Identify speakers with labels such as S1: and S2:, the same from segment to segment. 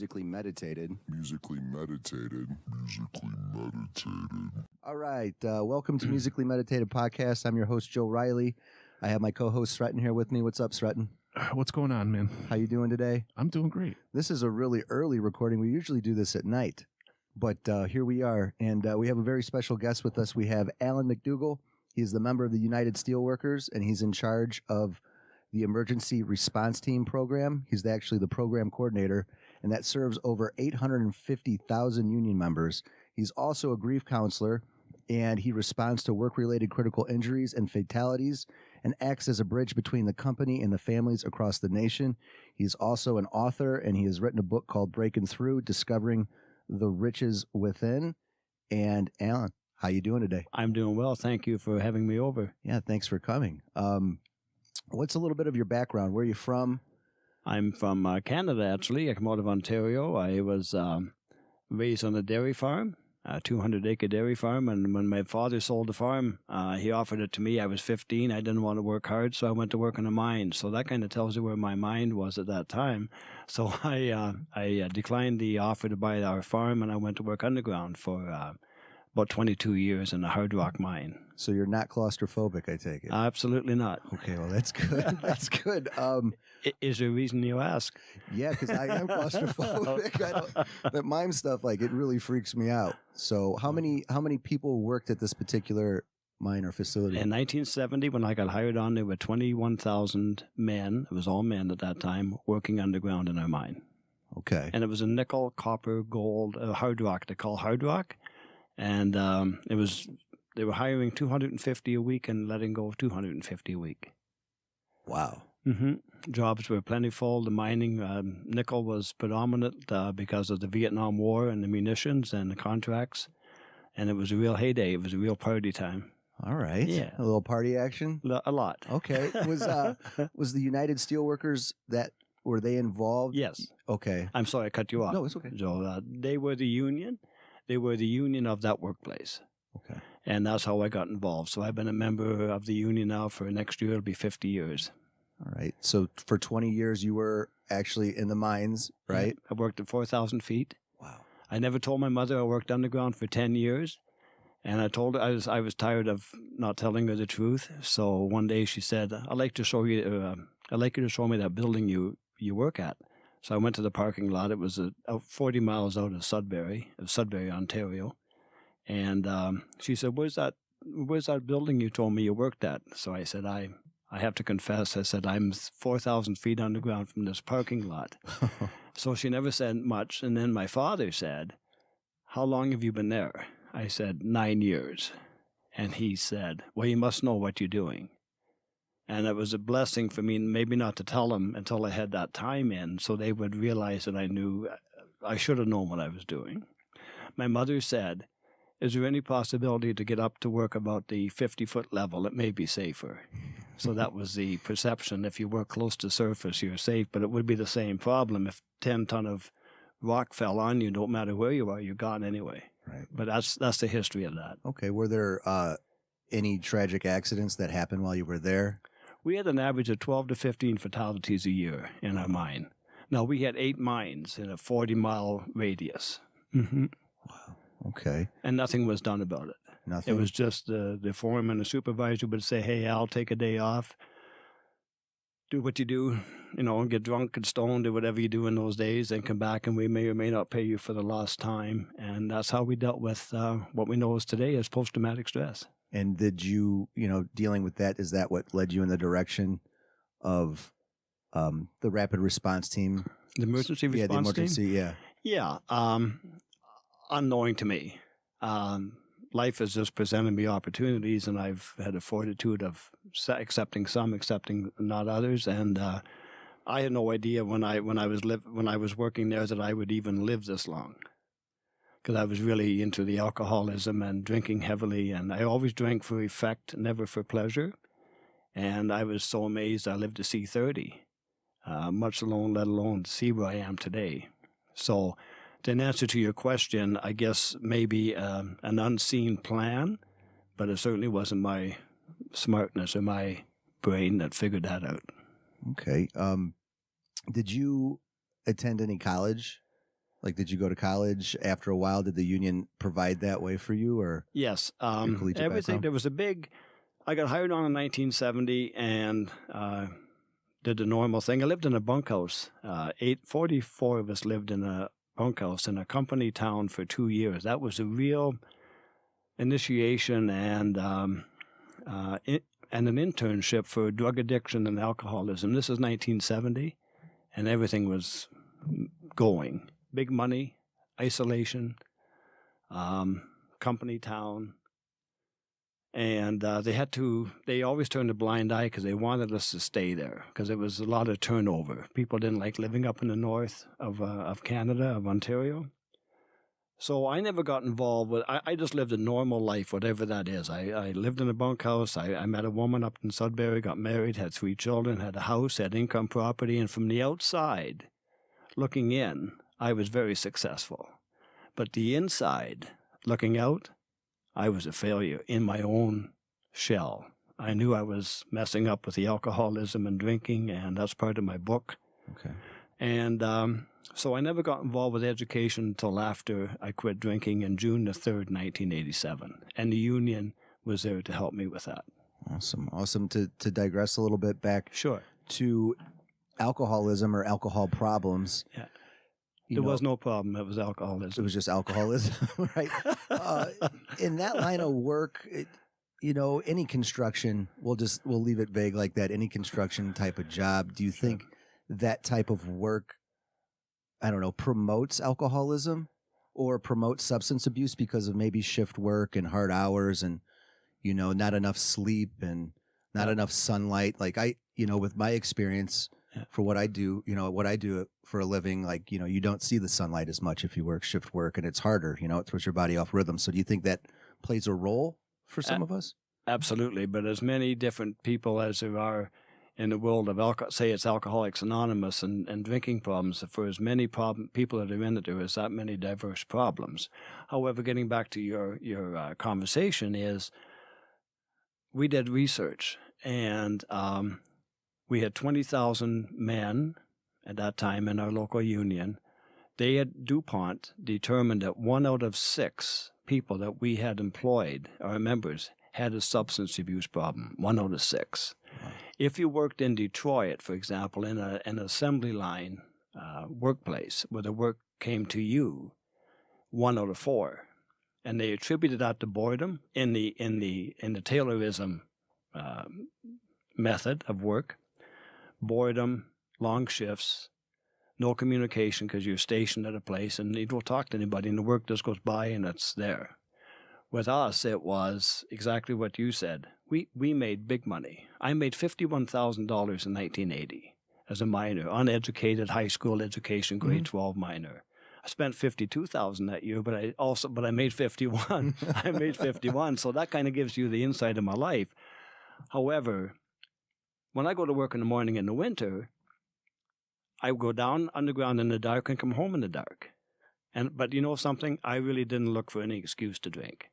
S1: Musically meditated.
S2: Musically meditated. Musically meditated.
S1: All right. Welcome to Musically Meditated Podcast. I'm your host, Joe Riley. I have my co-host, Sretton, here with me. What's up, Sretton?
S3: What's going on, man?
S1: How you doing today?
S3: I'm doing great.
S1: This is a really early recording. We usually do this at night, but here we are, and we have a very special guest with us. We have Allan McDougall. He's the member of the United Steelworkers, and he's in charge of the Emergency Response Team program. He's actually the program coordinator, and that serves over 850,000 union members. He's also a grief counselor, and he responds to work-related critical injuries and fatalities and acts as a bridge between the company and the families across the nation. He's also an author, and he has written a book called Breaking Through, Discovering the Riches Within. And Allan, how you doing today?
S4: I'm doing well. Thank you for having me over.
S1: Yeah, thanks for coming. What's a little bit of your background? Where are you from?
S4: I'm from Canada, actually. I come out of Ontario. I was raised on a dairy farm, a 200-acre dairy farm, and when my father sold the farm, he offered it to me. I was 15. I didn't want to work hard, so I went to work in a mine. So that kind of tells you where my mind was at that time. So I declined the offer to buy our farm, and I went to work underground for about 22 years in a hard rock mine.
S1: So you're not claustrophobic, I take it?
S4: Absolutely not.
S1: Okay, well, that's good. That's good.
S4: Is there a reason you ask?
S1: Yeah, because I am claustrophobic. That mime stuff, like, it really freaks me out. So how many people worked at this particular mine or facility?
S4: In 1970, when I got hired on, there were 21,000 men. It was all men at that time working underground in our mine.
S1: Okay.
S4: And it was a nickel, copper, gold, hard rock. They call hard rock. And they were hiring 250 a week and letting go of 250 a week.
S1: Wow.
S4: Mm-hmm. Jobs were plentiful. The mining, nickel was predominant because of the Vietnam War and the munitions and the contracts. And it was a real heyday. It was a real party time.
S1: All right.
S4: Yeah.
S1: A little party action?
S4: A lot.
S1: Okay. Was the United Steelworkers, were they involved?
S4: Yes.
S1: Okay.
S4: I'm sorry I cut you off.
S1: No, it's okay.
S4: So they were the union. They were the union of that workplace.
S1: Okay.
S4: And that's how I got involved. So I've been a member of the union now for next year. It'll be 50 years.
S1: All right. So for 20 years, you were actually in the mines, right?
S4: I worked at 4,000 feet.
S1: Wow.
S4: I never told my mother I worked underground for 10 years. And I told her I was tired of not telling her the truth. So one day she said, I'd like you to show me that building you work at. So I went to the parking lot. It was 40 miles out of Sudbury, Ontario. And she said, where's that building you told me you worked at? So I said, I have to confess, I said, I'm 4,000 feet underground from this parking lot. So she never said much. And then my father said, how long have you been there? I said, 9 years. And he said, well, you must know what you're doing. And it was a blessing for me, maybe not to tell them until I had that time in, so they would realize that I should have known what I was doing. My mother said, is there any possibility to get up to work about the 50-foot level? It may be safer. So that was the perception. If you work close to surface, you're safe, but it would be the same problem. If 10 ton of rock fell on you, don't matter where you are, you're gone anyway.
S1: Right.
S4: But that's the history of that.
S1: Okay. Were there any tragic accidents that happened while you were there?
S4: We had an average of 12 to 15 fatalities a year in our mine. Now, we had 8 mines in a 40-mile radius. Mm-hmm.
S1: Wow. Okay.
S4: And nothing was done about it.
S1: Nothing?
S4: It was just the foreman and the supervisor would say, hey, I'll take a day off, do what you do, and get drunk and stoned or whatever you do in those days, and come back and we may or may not pay you for the lost time. And that's how we dealt with what we know is today as post-traumatic stress.
S1: And did you, dealing with that, is that what led you in the direction of the rapid response team?
S4: The emergency response team?
S1: Yeah, the emergency,
S4: team? Yeah. Unknowing to me. Life has just presented me opportunities, and I've had a fortitude of accepting some, accepting not others. And I had no idea when I was working there that I would even live this long. Because I was really into the alcoholism and drinking heavily, and I always drank for effect, never for pleasure. And I was so amazed I lived to see 30, much alone, let alone see where I am today. So, to answer to your question, I guess maybe an unseen plan, but it certainly wasn't my smartness or my brain that figured that out.
S1: Okay. Did you attend any college? Like, did you go to college after a while? Did the union provide that way for you, or
S4: Yes.
S1: your collegiate
S4: Everything.
S1: background?
S4: There was I got hired on in 1970 and did the normal thing. I lived in a bunkhouse. 44 of us lived in a bunkhouse in a company town for 2 years. That was a real initiation and an internship for drug addiction and alcoholism. This is 1970, and everything was going. Big money, isolation, company town. And they always turned a blind eye because they wanted us to stay there because there was a lot of turnover. People didn't like living up in the north of Canada, of Ontario. So I never got involved with, I just lived a normal life, whatever that is. I lived in a bunkhouse. I met a woman up in Sudbury, got married, had 3 children, had a house, had income property. And from the outside, looking in, I was very successful. But the inside, looking out, I was a failure in my own shell. I knew I was messing up with the alcoholism and drinking, and that's part of my book.
S1: Okay.
S4: And so I never got involved with education until after I quit drinking in June the 3rd, 1987. And the union was there to help me with that.
S1: Awesome. To digress a little bit back
S4: Sure.
S1: to alcoholism or alcohol problems.
S4: Yeah. There was no problem. It was alcoholism.
S1: It was just alcoholism, right? In that line of work, any construction, we'll leave it vague like that. Any construction type of job, do you think that type of work, I don't know, promotes alcoholism or promotes substance abuse because of maybe shift work and hard hours and, not enough sleep and not enough sunlight? Like with my experience, for what I do, for a living, like, you don't see the sunlight as much if you work shift work, and it's harder, it throws your body off rhythm. So do you think that plays a role for some of us?
S4: Absolutely. But as many different people as there are in the world of say it's Alcoholics Anonymous and drinking problems, for as many people that are in it, there is that many diverse problems. However, getting back to your conversation is, we did research, and we had 20,000 men at that time in our local union. They at DuPont determined that 1 out of 6 people that we had employed, our members, had a substance abuse problem. 1 out of 6. Wow. If you worked in Detroit, for example, in an assembly line workplace where the work came to you, 1 out of 4. And they attributed that to boredom in the Taylorism method of work. Boredom, long shifts, no communication because you're stationed at a place and you don't talk to anybody and the work just goes by and it's there. With us, it was exactly what you said. We made big money. I made $51,000 in 1980 as a minor, uneducated high school education, grade 12 minor. I spent $52,000 that year, but I made 51. I made 51, so that kind of gives you the insight of my life. However, when I go to work in the morning in the winter, I go down underground in the dark and come home in the dark. But you know something? I really didn't look for any excuse to drink.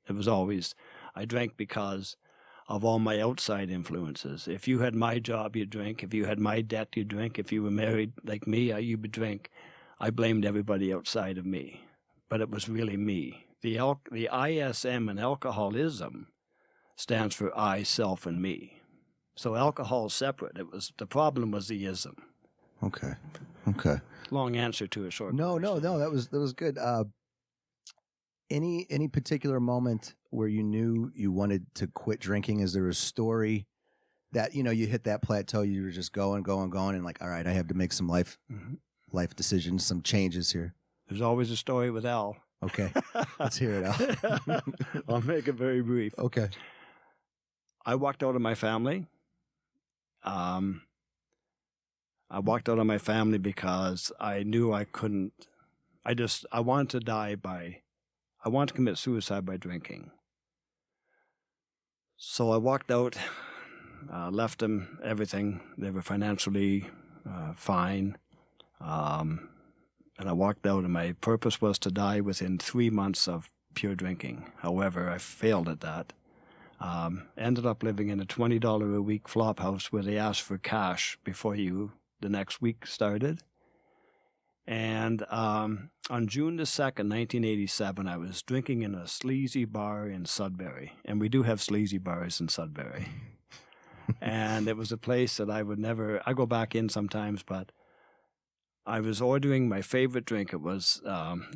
S4: It was always, I drank because of all my outside influences. If you had my job, you'd drink. If you had my debt, you'd drink. If you were married like me, you would drink. I blamed everybody outside of me, but it was really me. The ISM in alcoholism stands for I, self, and me. So alcohol is separate. The problem was the ism.
S1: Okay.
S4: Long answer to a short.
S1: No. That was good. Any particular moment where you knew you wanted to quit drinking? Is there a story that you hit that plateau? You were just going, and like, all right, I have to make some life decisions, some changes here.
S4: There's always a story with Al.
S1: Okay, let's hear it, Al.
S4: I'll make it very brief.
S1: Okay.
S4: I walked out of my family. I walked out of my family because I knew I couldn't. I wanted to die I wanted to commit suicide by drinking. So I walked out, left them everything. They were financially fine. And I walked out, and my purpose was to die within 3 months of pure drinking. However, I failed at that. Ended up living in a $20 a week flop house where they asked for cash before the next week started. And on June the 2nd, 1987, I was drinking in a sleazy bar in Sudbury. And we do have sleazy bars in Sudbury. And it was a place that I go back in sometimes, but I was ordering my favorite drink. It was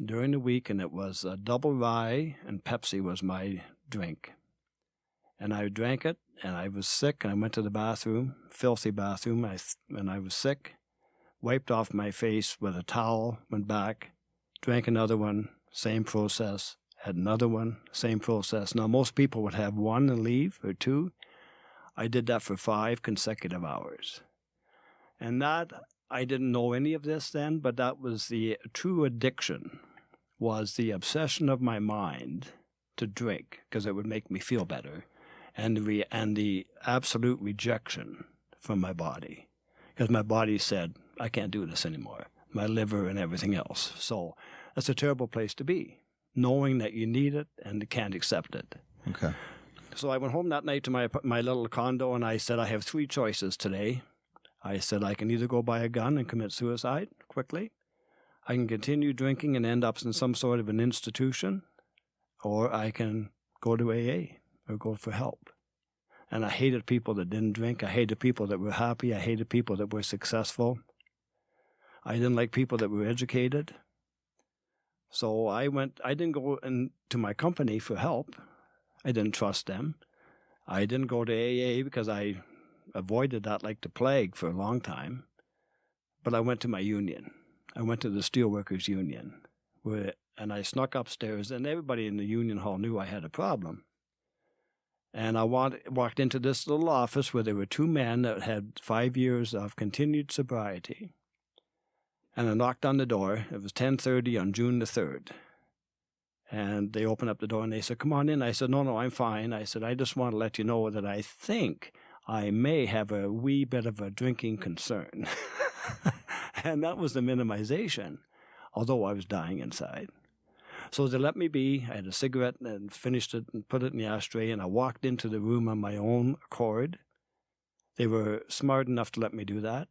S4: during the week, and it was a double rye, and Pepsi was my drink. And I drank it, and I was sick, and I went to the bathroom, filthy bathroom, and I was sick, wiped off my face with a towel, went back, drank another one, same process, had another one, same process. Now, most people would have one and leave, or two. I did that for 5 consecutive hours. And that, I didn't know any of this then, but that was the true addiction, was the obsession of my mind to drink, because it would make me feel better. And the absolute rejection from my body, because my body said, I can't do this anymore, my liver and everything else. So that's a terrible place to be, knowing that you need it and can't accept it.
S1: Okay.
S4: So I went home that night to my little condo, and I said, I have 3 choices today. I said, I can either go buy a gun and commit suicide quickly, I can continue drinking and end up in some sort of an institution, or I can go to AA. Or go for help. And I hated people that didn't drink. I hated people that were happy. I hated people that were successful. I didn't like people that were educated. So I didn't go into my company for help. I didn't trust them. I didn't go to AA because I avoided that like the plague for a long time. But I went to my union. I went to the Steelworkers Union. And I snuck upstairs, and everybody in the union hall knew I had a problem. And I walked into this little office where there were 2 men that had 5 years of continued sobriety. And I knocked on the door. It was 10:30 on June the 3rd. And they opened up the door and they said, come on in. I said, no, I'm fine. I said, I just want to let you know that I think I may have a wee bit of a drinking concern. And that was the minimization, although I was dying inside. So they let me be. I had a cigarette and finished it and put it in the ashtray, and I walked into the room on my own accord. They were smart enough to let me do that.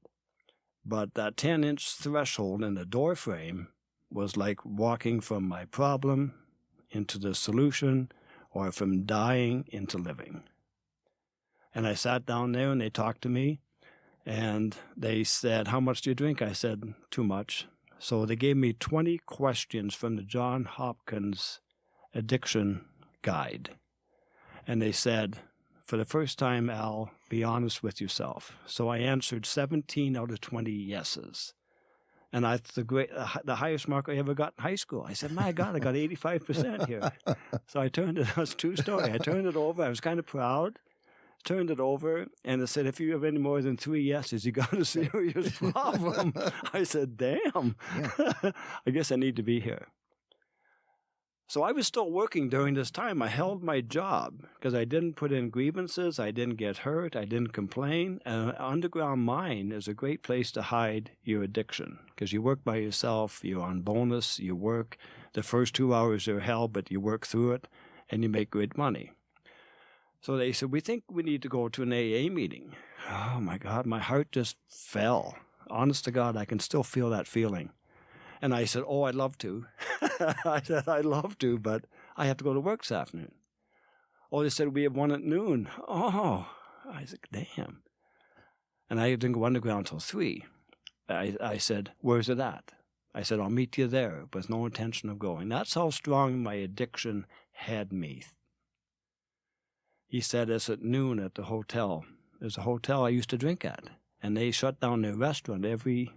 S4: But that 10-inch threshold in the door frame was like walking from my problem into the solution, or from dying into living. And I sat down there, and they talked to me, and they said, how much do you drink? I said, too much. So they gave me 20 questions from the John Hopkins addiction guide. And they said, for the first time, Al, be honest with yourself. So I answered 17 out of 20 yeses. And the highest mark I ever got in high school. I said, my God, I got 85% here. So I turned it, that's a true story. I turned it over. I was kind of proud. Turned it over, and it said, if you have any more than 3 yeses, you got a serious problem. I said, damn, yeah. I guess I need to be here. So I was still working during this time. I held my job because I didn't put in grievances. I didn't get hurt. I didn't complain. And an underground mine is a great place to hide your addiction because you work by yourself. You're on bonus. You work. The first 2 hours are hell, but you work through it, and you make good money. So they said, we think we need to go to an AA meeting. Oh, my God, my heart just fell. Honest to God, I can still feel that feeling. And I said, oh, I'd love to. I said, I'd love to, but I have to go to work this afternoon. Oh, they said, we have one at noon. Oh, I said, damn. And I didn't go underground until 3. I said, where's it at? I said, I'll meet you there, with no intention of going. That's how strong my addiction had me. He said, it's at noon at the hotel. There's a hotel I used to drink at. And they shut down their restaurant every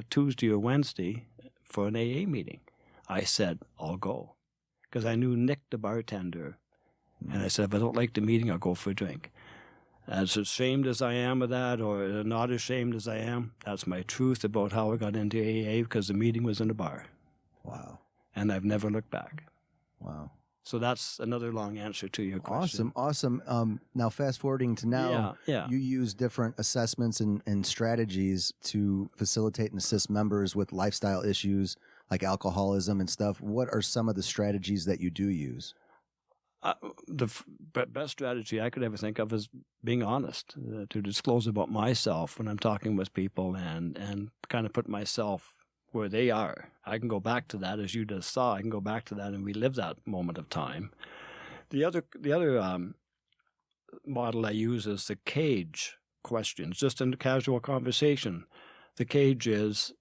S4: Tuesday or Wednesday for an AA meeting. I said, I'll go. Because I knew Nick, the bartender. And I said, if I don't like the meeting, I'll go for a drink. As ashamed as I am of that, or not ashamed as I am, that's my truth about how I got into AA, because the meeting was in a bar.
S1: Wow.
S4: And I've never looked back.
S1: Wow.
S4: So that's another long answer to your question.
S1: Awesome. Now, fast forwarding to now, you use different assessments and strategies to facilitate and assist members with lifestyle issues like alcoholism and stuff. What are some of the strategies that you do use?
S4: The best strategy I could ever think of is being honest, to disclose about myself when I'm talking with people and kind of put myself where they are. I can go back to that, as you just saw. I can go back to that and relive that moment of time. The other model I use is the cage questions, just in a casual conversation. The cage is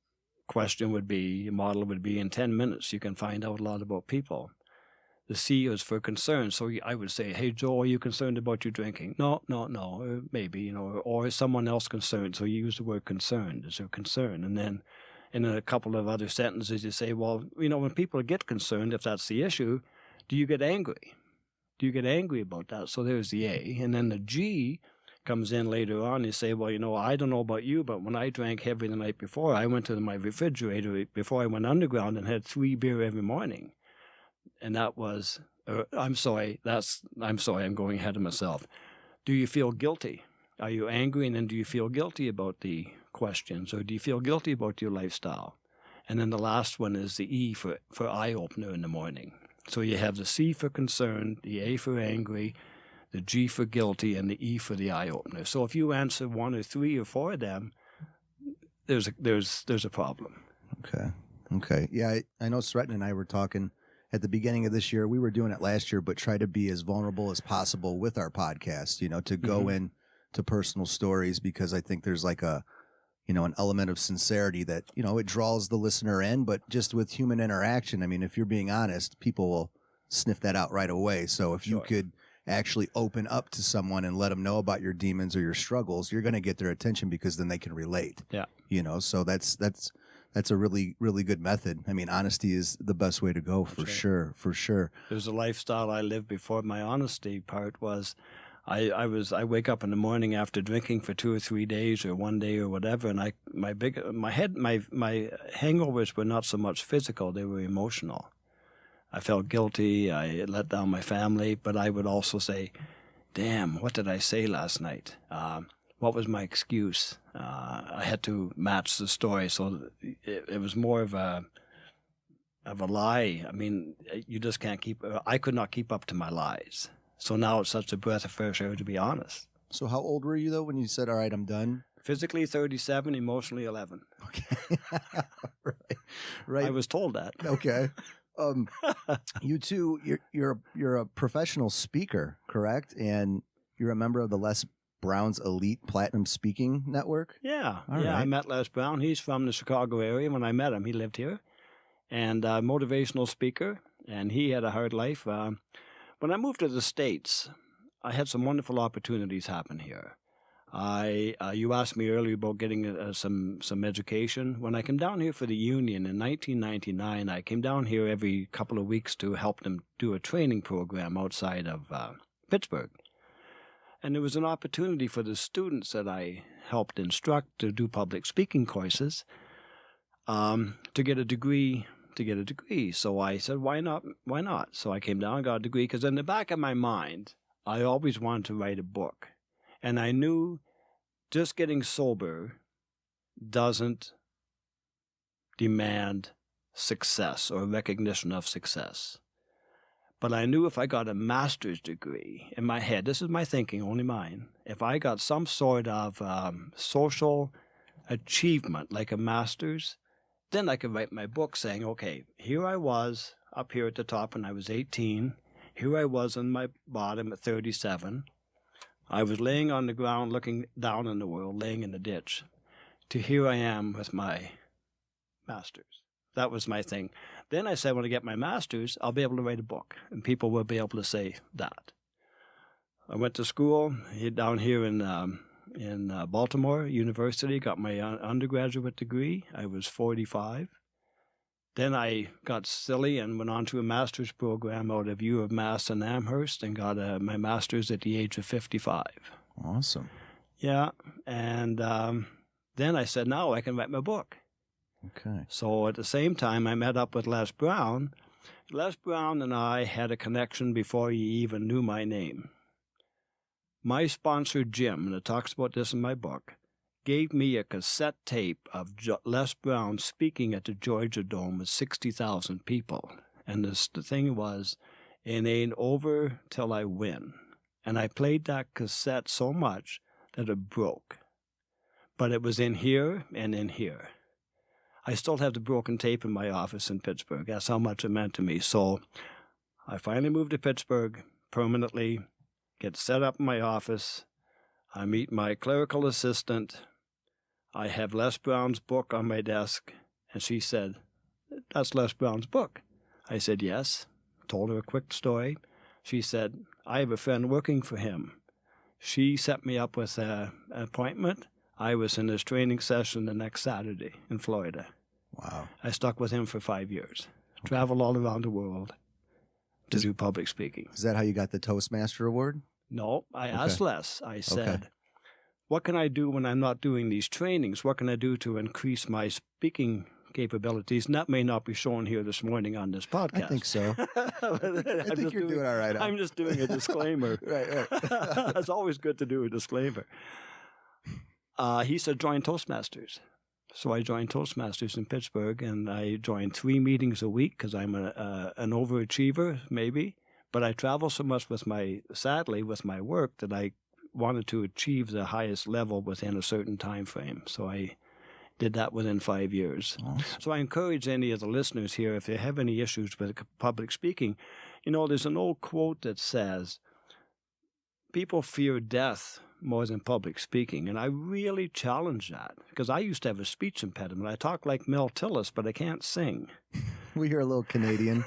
S4: model would be in 10 minutes. You can find out a lot about people. The C is for concern. So I would say, hey, Joe, are you concerned about your drinking? No, maybe, or is someone else concerned? So you use the word concerned. Is there concern? And then in a couple of other sentences, you say, well, when people get concerned, if that's the issue, do you get angry? Do you get angry about that? So there's the A. And then the G comes in later on. You say, well, I don't know about you, but when I drank heavy the night before, I went to my refrigerator before I went underground and had 3 beer every morning. And that was, I'm sorry, I'm going ahead of myself. Do you feel guilty? Are you angry? And then do you feel guilty about the questions? Or do you feel guilty about your lifestyle? And then the last one is the E for eye-opener in the morning. So you have the C for concerned, the A for angry, the G for guilty, and the E for the eye-opener. So if you answer 1 or 3 or 4 of them, there's a problem.
S1: Okay. Yeah, I know Sretton and I were talking at the beginning of this year. We were doing it last year, but try to be as vulnerable as possible with our podcast, to go in to personal stories, because I think there's like an element of sincerity that, it draws the listener in, but just with human interaction, I mean, if you're being honest, people will sniff that out right away. So if you could actually open up to someone and let them know about your demons or your struggles, you're going to get their attention, because then they can relate.
S4: Yeah.
S1: So that's a really, really good method. I mean, honesty is the best way to go, for sure.
S4: There's a lifestyle I lived before my honesty part was, I wake up in the morning after drinking for 2 or 3 days or 1 day or whatever, and my hangovers were not so much physical, they were emotional. I felt guilty, I let down my family, but I would also say, damn, what did I say last night? What was my excuse? I had to match the story, so it was more of a lie. I mean, you just can't I could not keep up to my lies. So now it's such a breath of fresh air to be honest.
S1: So how old were you, though, when you said, all right, I'm done?
S4: Physically 37, emotionally 11.
S1: Okay. Right.
S4: I was told that.
S1: Okay. You two, you're a professional speaker, correct? And you're a member of the Les Brown's Elite Platinum Speaking Network?
S4: Yeah.
S1: All right.
S4: I met Les Brown. He's from the Chicago area. When I met him, he lived here. And motivational speaker, and he had a hard life. When I moved to the States, I had some wonderful opportunities happen here. You asked me earlier about getting some education. When I came down here for the union in 1999, I came down here every couple of weeks to help them do a training program outside of Pittsburgh. And there was an opportunity for the students that I helped instruct to do public speaking courses to get a degree. So I said, why not? So I came down and got a degree, because in the back of my mind, I always wanted to write a book. And I knew just getting sober doesn't demand success or recognition of success. But I knew if I got a master's degree, in my head, this is my thinking, only mine, if I got some sort of social achievement like a master's, then I could write my book saying, okay, here I was up here at the top when I was 18. Here I was on my bottom at 37. I was laying on the ground looking down on the world, laying in the ditch, to here I am with my master's. That was my thing. Then I said, when I get my master's, I'll be able to write a book, and people will be able to say that. I went to school down here in Baltimore University, got my undergraduate degree. I was 45. Then I got silly and went on to a master's program out of U of Mass in Amherst and got my master's at the age of 55.
S1: Awesome.
S4: Yeah, and then I said, now I can write my book.
S1: Okay.
S4: So at the same time, I met up with Les Brown. Les Brown and I had a connection before he even knew my name. My sponsor, Jim, and it talks about this in my book, gave me a cassette tape of Les Brown speaking at the Georgia Dome with 60,000 people. And the thing was, it ain't over till I win. And I played that cassette so much that it broke. But it was in here and in here. I still have the broken tape in my office in Pittsburgh. That's how much it meant to me. So I finally moved to Pittsburgh permanently, get set up in my office. I meet my clerical assistant. I have Les Brown's book on my desk. And she said, "That's Les Brown's book." I said, "Yes." Told her a quick story. She said, "I have a friend working for him." She set me up with an appointment. I was in his training session the next Saturday in Florida.
S1: Wow.
S4: I stuck with him for 5 years. Traveled all around the world to do public speaking.
S1: Is that how you got the Toastmaster Award?
S4: No, I asked Les. I said, "What can I do when I'm not doing these trainings? What can I do to increase my speaking capabilities?" And that may not be shown here this morning on this podcast.
S1: I think so. I think you're doing all right.
S4: I'm just doing a disclaimer.
S1: Right.
S4: It's always good to do a disclaimer. He said, "Join Toastmasters." So I joined Toastmasters in Pittsburgh, and I joined 3 meetings a week because I'm an overachiever, maybe. But I travel so much sadly with my work that I wanted to achieve the highest level within a certain time frame. So I did that within 5 years.
S1: Awesome.
S4: So I encourage any of the listeners here, if they have any issues with public speaking, there's an old quote that says, people fear death more than public speaking. And I really challenge that because I used to have a speech impediment. I talk like Mel Tillis, but I can't sing.
S1: We hear a little Canadian.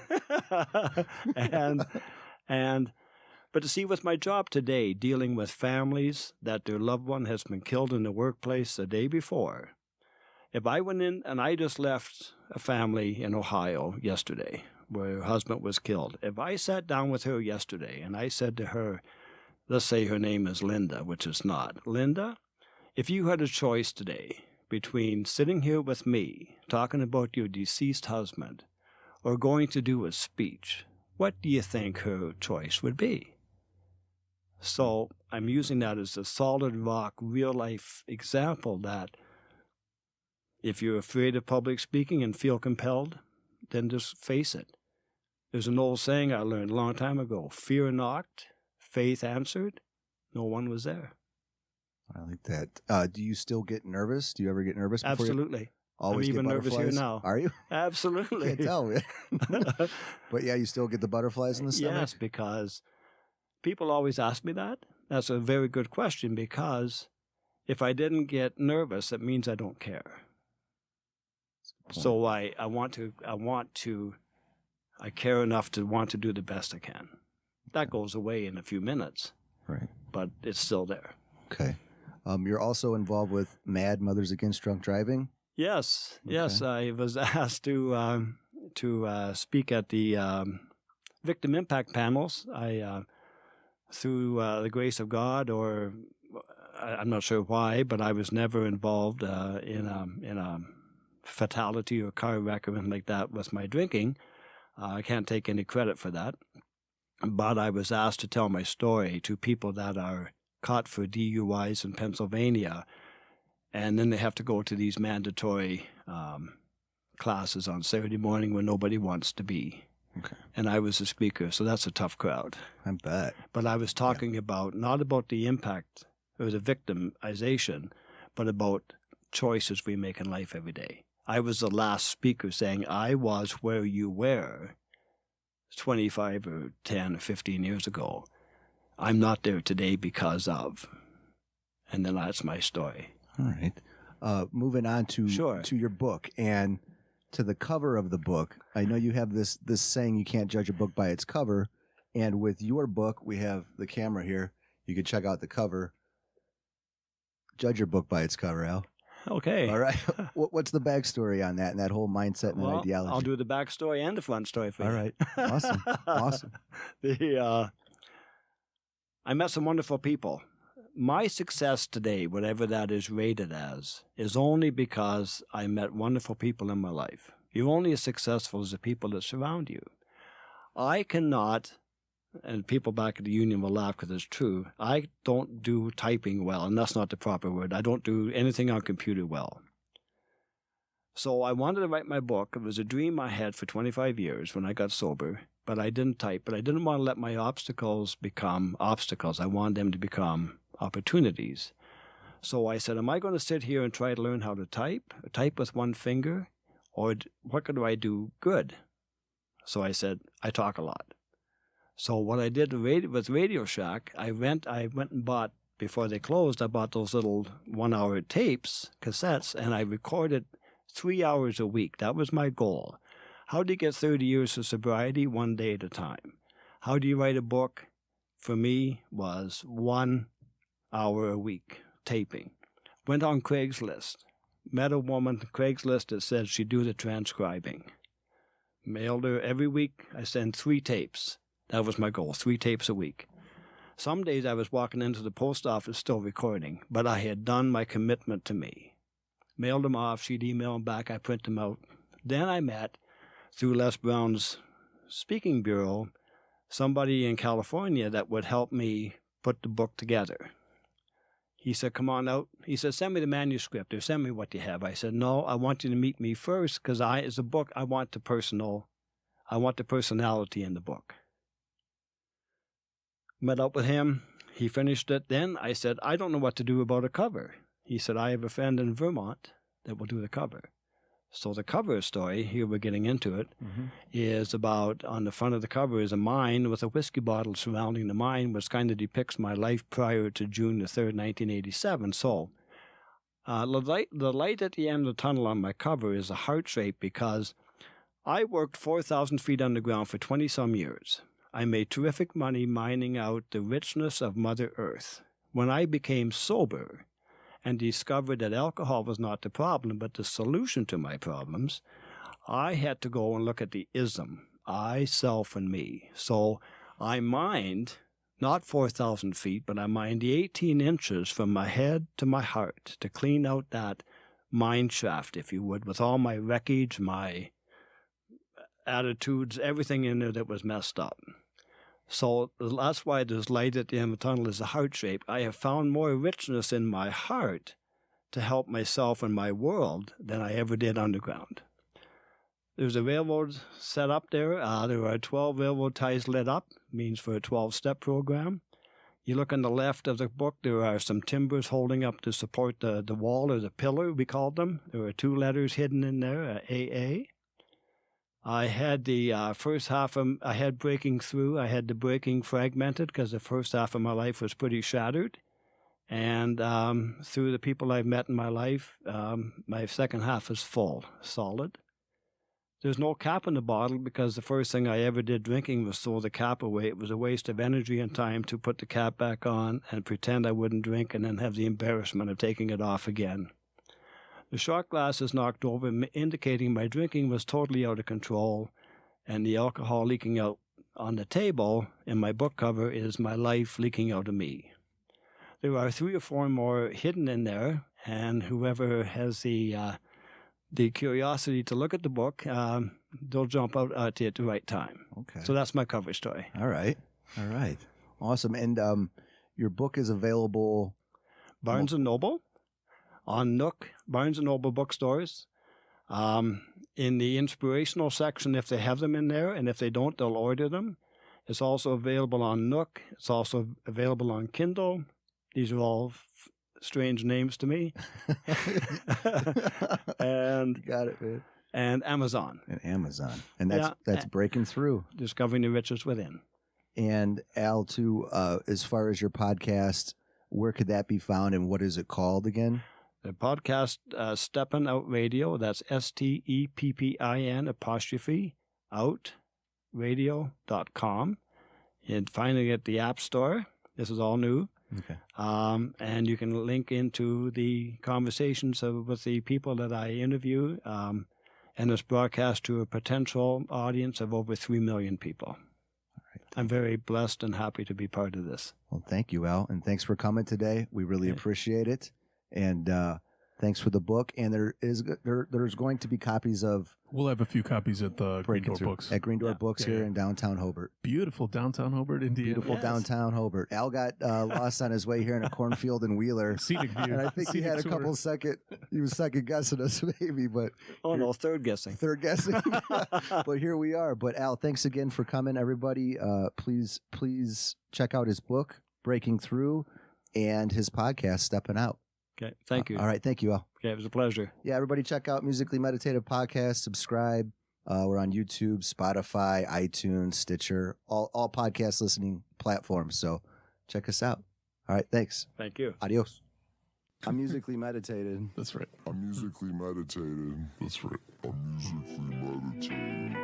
S4: But to see with my job today, dealing with families that their loved one has been killed in the workplace the day before, if I went in and I just left a family in Ohio yesterday where her husband was killed, if I sat down with her yesterday and I said to her, let's say her name is Linda, which is not, "Linda, if you had a choice today between sitting here with me talking about your deceased husband or going to do a speech, what do you think her choice would be?" So I'm using that as a solid rock, real-life example that if you're afraid of public speaking and feel compelled, then just face it. There's an old saying I learned a long time ago, "Fear knocked, faith answered, no one was there."
S1: I like that. Do you still get nervous? Do you ever get nervous?
S4: Absolutely.
S1: Always
S4: I'm even
S1: get
S4: nervous here
S1: butterflies?
S4: now.
S1: Are you?
S4: Absolutely.
S1: Can't tell, man. But yeah, you still get the butterflies in the stomach?
S4: Yes, because people always ask me that. That's a very good question because if I didn't get nervous, that means I don't care. So I care enough to want to do the best I can. That goes away in a few minutes.
S1: Right.
S4: But it's still there.
S1: Okay. You're also involved with Mad Mothers Against Drunk Driving?
S4: Yes.
S1: Okay.
S4: Yes, I was asked to speak at the victim impact panels. I through the grace of God, or I'm not sure why, but I was never involved in a fatality or car wreck or anything like that with my drinking. I can't take any credit for that. But I was asked to tell my story to people that are caught for DUIs in Pennsylvania, and then they have to go to these mandatory classes on Saturday morning where nobody wants to be.
S1: Okay.
S4: And I was a speaker, so that's a tough crowd.
S1: I bet.
S4: But I was talking about, not about the impact or the victimization, but about choices we make in life every day. I was the last speaker saying, I was where you were 25 or 10 or 15 years ago. I'm not there today because of. And then that's my story.
S1: All right. Moving on to your book and to the cover of the book. I know you have this saying you can't judge a book by its cover. And with your book, we have the camera here. You can check out the cover. Judge your book by its cover, Al.
S4: Okay.
S1: All right. What's the backstory on that and that whole mindset and that ideology?
S4: I'll do the backstory and the front story for you.
S1: All right. Awesome. Awesome.
S4: I met some wonderful people. My success today, whatever that is rated as, is only because I met wonderful people in my life. You're only as successful as the people that surround you. I cannot, and people back at the union will laugh because it's true, I don't do typing well, and that's not the proper word. I don't do anything on computer well. So I wanted to write my book. It was a dream I had for 25 years when I got sober, but I didn't type. But I didn't want to let my obstacles become obstacles. I wanted them to become opportunities. So I said, am I going to sit here and try to learn how to type with one finger? or what could I do good? So I said, I talk a lot. So what I did with Radio Shack, I went and bought, before they closed, I bought those little 1-hour tapes, cassettes, and I recorded 3 hours a week. That was my goal. How do you get 30 years of sobriety? 1 day at a time. How do you write a book? For me, was 1 hour a week, taping. Went on Craigslist. Met a woman, Craigslist, that said she'd do the transcribing. Mailed her every week. I sent 3 tapes. That was my goal, 3 tapes a week. Some days I was walking into the post office still recording, but I had done my commitment to me. Mailed them off, she'd email them back, I print them out. Then I met, through Les Brown's speaking bureau, somebody in California that would help me put the book together. He said, come on out. He said, send me the manuscript or send me what you have. I said, no, I want you to meet me first because as a book, I want the personality in the book. Met up with him. He finished it. Then I said, I don't know what to do about a cover. He said, I have a friend in Vermont that will do the cover. So the cover story, here we're getting into it, is about, on the front of the cover is a mine with a whiskey bottle surrounding the mine, which kind of depicts my life prior to June the 3rd, 1987. So the light at the end of the tunnel on my cover is a heart shape because I worked 4,000 feet underground for 20-some years. I made terrific money mining out the richness of Mother Earth. When I became sober and discovered that alcohol was not the problem, but the solution to my problems, I had to go and look at the ism, I, self, and me. So I mined, not 4,000 feet, but I mined the 18 inches from my head to my heart to clean out that mine shaft, if you would, with all my wreckage, my attitudes, everything in there that was messed up. So that's why there's light at the end of the tunnel is a heart shape. I have found more richness in my heart to help myself and my world than I ever did underground. There's a railroad set up there. There are 12 railroad ties lit up, means for a 12-step program. You look on the left of the book, there are some timbers holding up to support the wall or the pillar, we called them. There are 2 letters hidden in there, AA. I had the first half I had breaking through. I had the breaking fragmented because the first half of my life was pretty shattered. And through the people I've met in my life, my second half is full, solid. There's no cap in the bottle because the first thing I ever did drinking was throw the cap away. It was a waste of energy and time to put the cap back on and pretend I wouldn't drink and then have the embarrassment of taking it off again. The shot glass is knocked over, indicating my drinking was totally out of control, and the alcohol leaking out on the table in my book cover is my life leaking out of me. There are 3 or 4 more hidden in there, and whoever has the curiosity to look at the book, they'll jump out at you at the right time.
S1: Okay.
S4: So that's my cover story.
S1: All right. Awesome. And your book is available...
S4: Barnes & Noble. On Nook, Barnes & Noble bookstores. In the inspirational section, if they have them in there, and if they don't, they'll order them. It's also available on Nook. It's also available on Kindle. These are all strange names to me. And
S1: got it, man.
S4: And Amazon.
S1: And that's breaking through.
S4: Discovering the riches within.
S1: And Al, too, as far as your podcast, where could that be found and what is it called again?
S4: The podcast, Steppin' Out Radio, that's STEPPIN ' outradio.com. And finding it at the App Store. This is all new.
S1: Okay.
S4: And you can link into the conversations with the people that I interview. And it's broadcast to a potential audience of over 3 million people. All right. I'm very blessed and happy to be part of this.
S1: Well, thank you, Al. And thanks for coming today. We really appreciate it. And thanks for the book. And there's going to be copies of...
S3: We'll have a few copies at the Green Door Books.
S1: At Green Door Books here in downtown Hobart.
S3: Beautiful downtown Hobart, Indiana.
S1: Beautiful downtown Hobart. Al got lost on his way here in a cornfield in Wheeler.
S3: Scenic view.
S1: And I think he had a couple he was second guessing us maybe, but...
S4: Oh, no, third guessing.
S1: Third guessing. But here we are. But Al, thanks again for coming, everybody. Please check out his book, Breaking Through, and his podcast, Steppin' Out.
S4: Okay. Thank you.
S1: All right. Thank you all.
S4: Okay. It was a pleasure.
S1: Yeah, everybody check out Musically Meditative Podcast. Subscribe. We're on YouTube, Spotify, iTunes, Stitcher, all podcast listening platforms. So check us out. All right. Thanks.
S4: Thank you.
S1: Adios. I'm musically meditated.
S3: That's right.
S2: I'm musically meditated. That's right. I'm musically meditated.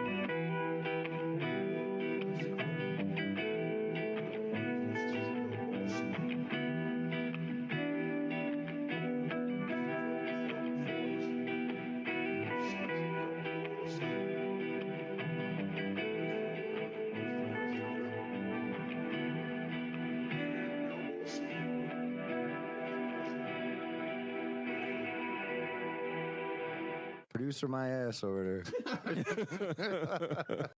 S2: Producer my ass over there.